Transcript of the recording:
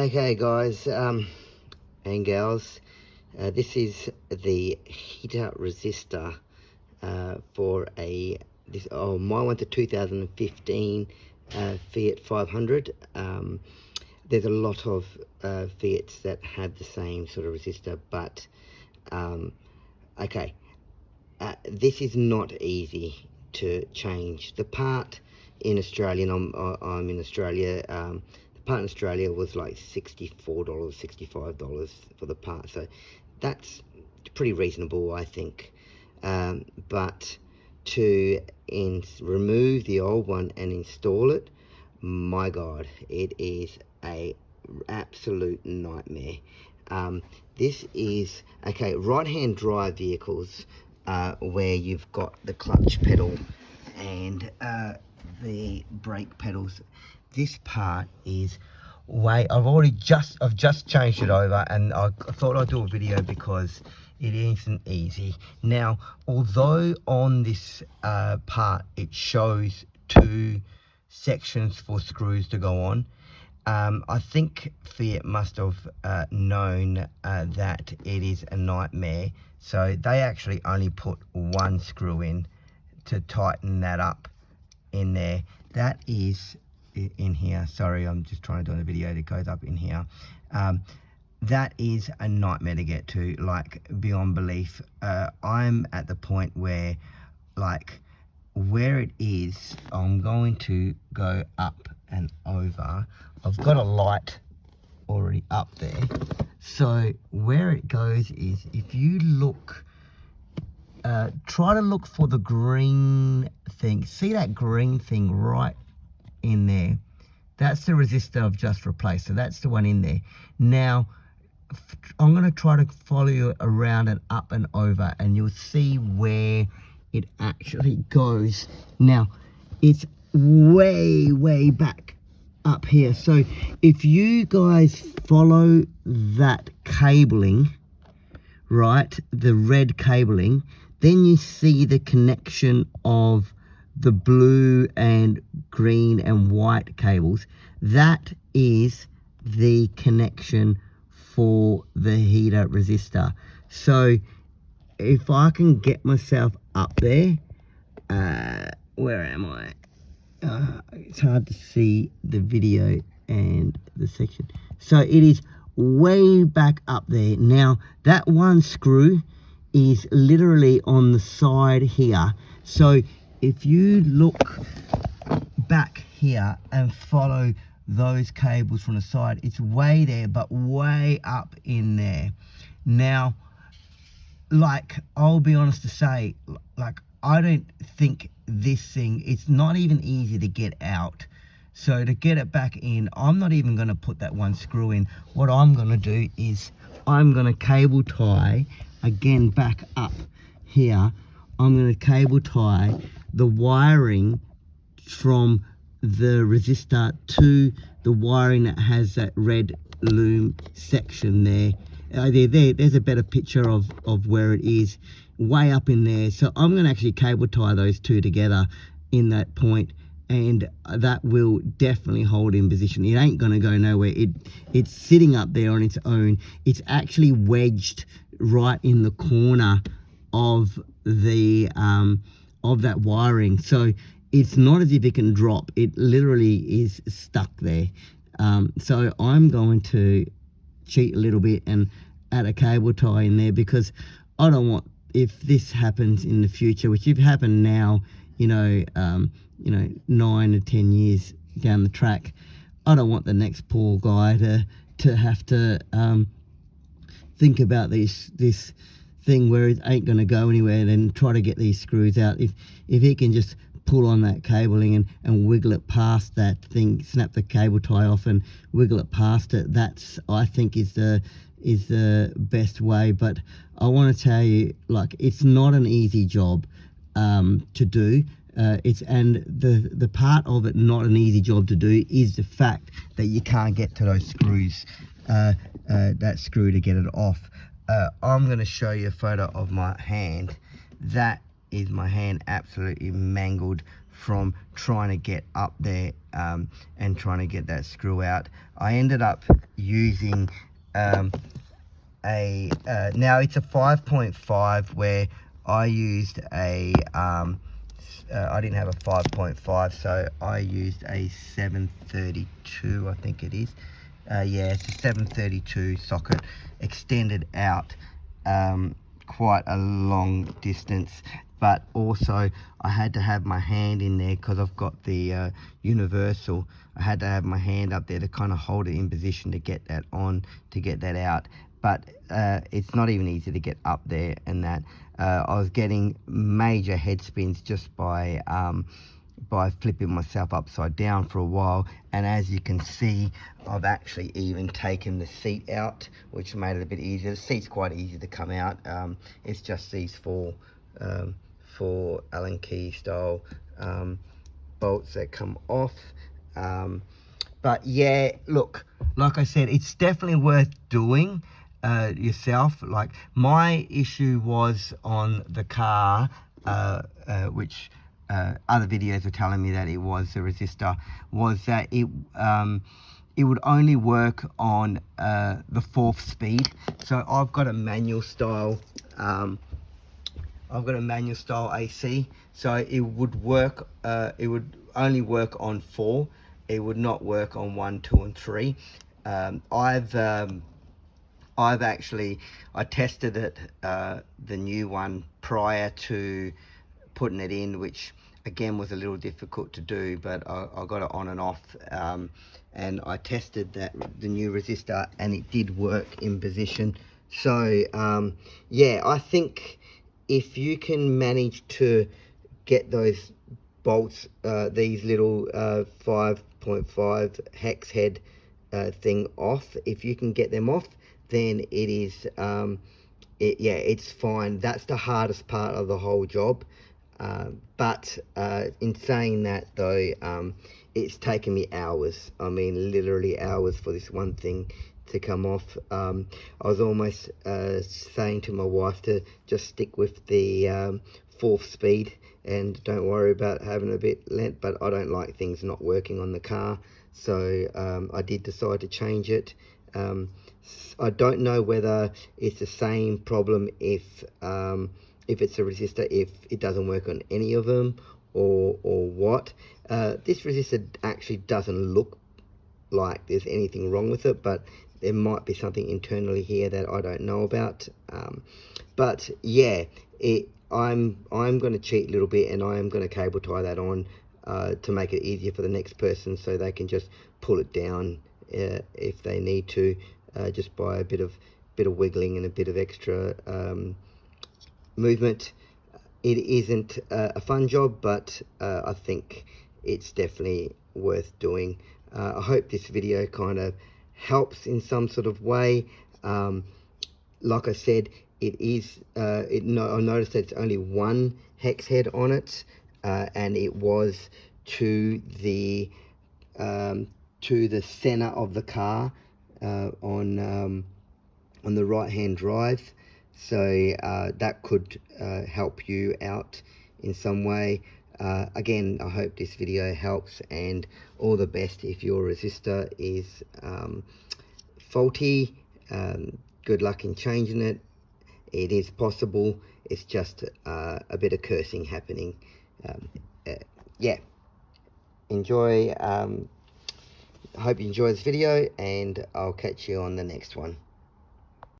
Okay guys, and gals, this is the heater resistor for my one's a 2015 Fiat 500. There's a lot of Fiats that have the same sort of resistor, but this is not easy to change. The part in Australia, and I'm in Australia, the part in Australia was like $64, $65 for the part, so that's pretty reasonable, I think. But to remove the old one and install it, my God, it is a absolute nightmare. This is, okay, right-hand drive vehicles, where you've got the clutch pedal and the brake pedals. This part is I've just changed it over, and I thought I'd do a video because it isn't easy. Now, although on this part it shows 2 sections for screws to go on, I think Fiat must have known that it is a nightmare, so they actually only put 1 screw in to tighten that up in there. That is in here. Sorry, I'm just trying to do a video that goes up in here. That is a nightmare to get to, like beyond belief. I'm at the point where, like, where it is, I'm going to go up and over. I've got a light already up there. So where it goes is, if you look, try to look for the green thing. See that green thing right in there? That's the resistor I've just replaced. So that's the one in there. Now, I'm going to try to follow you around and up and over, and you'll see where it actually goes. Now, it's way back up here. So if you guys follow that cabling, right, the red cabling, then you see the connection of the blue and green and white cables. That is the connection for the heater resistor. So if I can get myself up there, where am I? It's hard to see the video and the section. So it is way back up there. Now, that 1 screw is literally on the side here. So if you look back here and follow those cables from the side, it's way there, but way up in there. Now, like, I'll be honest to say, like, I don't think this thing, it's not even easy to get out. So to get it back in, I'm not even going to put that 1 screw in. What I'm going to do is I'm going to cable tie again back up here. I'm going to cable tie the wiring from the resistor to the wiring that has that red loom section there. There's a better picture of where it is, way up in there. So I'm going to actually cable tie those 2 together in that point, and that will definitely hold in position. It ain't going to go nowhere. It's sitting up there on its own. It's actually wedged right in the corner of the of that wiring. So it's not as if it can drop. It literally is stuck there. So I'm going to cheat a little bit and add a cable tie in there, because I don't want, if this happens in the future, which if happened now, 9 to 10 years down the track, I don't want the next poor guy to have to think about this thing where it ain't going to go anywhere, and then try to get these screws out. If he can just pull on that cabling and wiggle it past that thing, snap the cable tie off and wiggle it past it, that's, I think, is the best way. But I want to tell you, like, it's not an easy job to do. And the part of it not an easy job to do is the fact that you can't get to those screws, that screw to get it off. I'm going to show you a photo of my hand. That is my hand, absolutely mangled from trying to get up there and trying to get that screw out. I ended up using now it's a 5.5, where I used a I didn't have a 5.5, so I used a 732, I think it is. Yeah, it's a 732 socket, extended out quite a long distance, but also I had to have my hand in there because I've got the universal. I had to have my hand up there to kind of hold it in position to get that on, to get that out. But it's not even easy to get up there, and that I was getting major head spins just by flipping myself upside down for a while. And as you can see, I've actually even taken the seat out, which made it a bit easier. The seat's quite easy to come out. It's just these four Allen key style bolts that come off. But yeah, look, like I said, it's definitely worth doing yourself. Like, my issue was on the car, which other videos were telling me that it was the resistor, was that it would only work on the 4th speed. So I've got a manual style AC, so it would work, it would only work on 4. It would not work on 1, 2 and 3. I've actually, I tested it, the new one, prior to putting it in, which again was a little difficult to do, but I got it on and off, and I tested the new resistor, and it did work in position. So yeah, I think if you can manage to get those bolts, these little 5.5 hex head thing off, if you can get them off, then it is yeah, it's fine. That's the hardest part of the whole job. But in saying that though, it's taken me hours. I mean, literally hours for this one thing to come off. I was almost saying to my wife to just stick with the 4th speed and don't worry about having a bit lent, but I don't like things not working on the car, so I did decide to change it. I don't know whether it's the same problem if it's a resistor, if it doesn't work on any of them, or what. This resistor actually doesn't look like there's anything wrong with it, but there might be something internally here that I don't know about. But yeah, I'm going to cheat a little bit, and I am going to cable tie that on to make it easier for the next person, so they can just pull it down if they need to, just by a bit of wiggling and a bit of extra movement. It isn't a fun job, but I think it's definitely worth doing. I hope this video kind of helps in some sort of way. Like I said, it is I noticed that it's only 1 hex head on it, and it was to the center of the car, on the right hand drive. So that could help you out in some way. Again, I hope this video helps, and all the best if your resistor is faulty. Good luck in changing it. It is possible. It's just a bit of cursing happening. Yeah, enjoy. I hope you enjoy this video, and I'll catch you on the next one.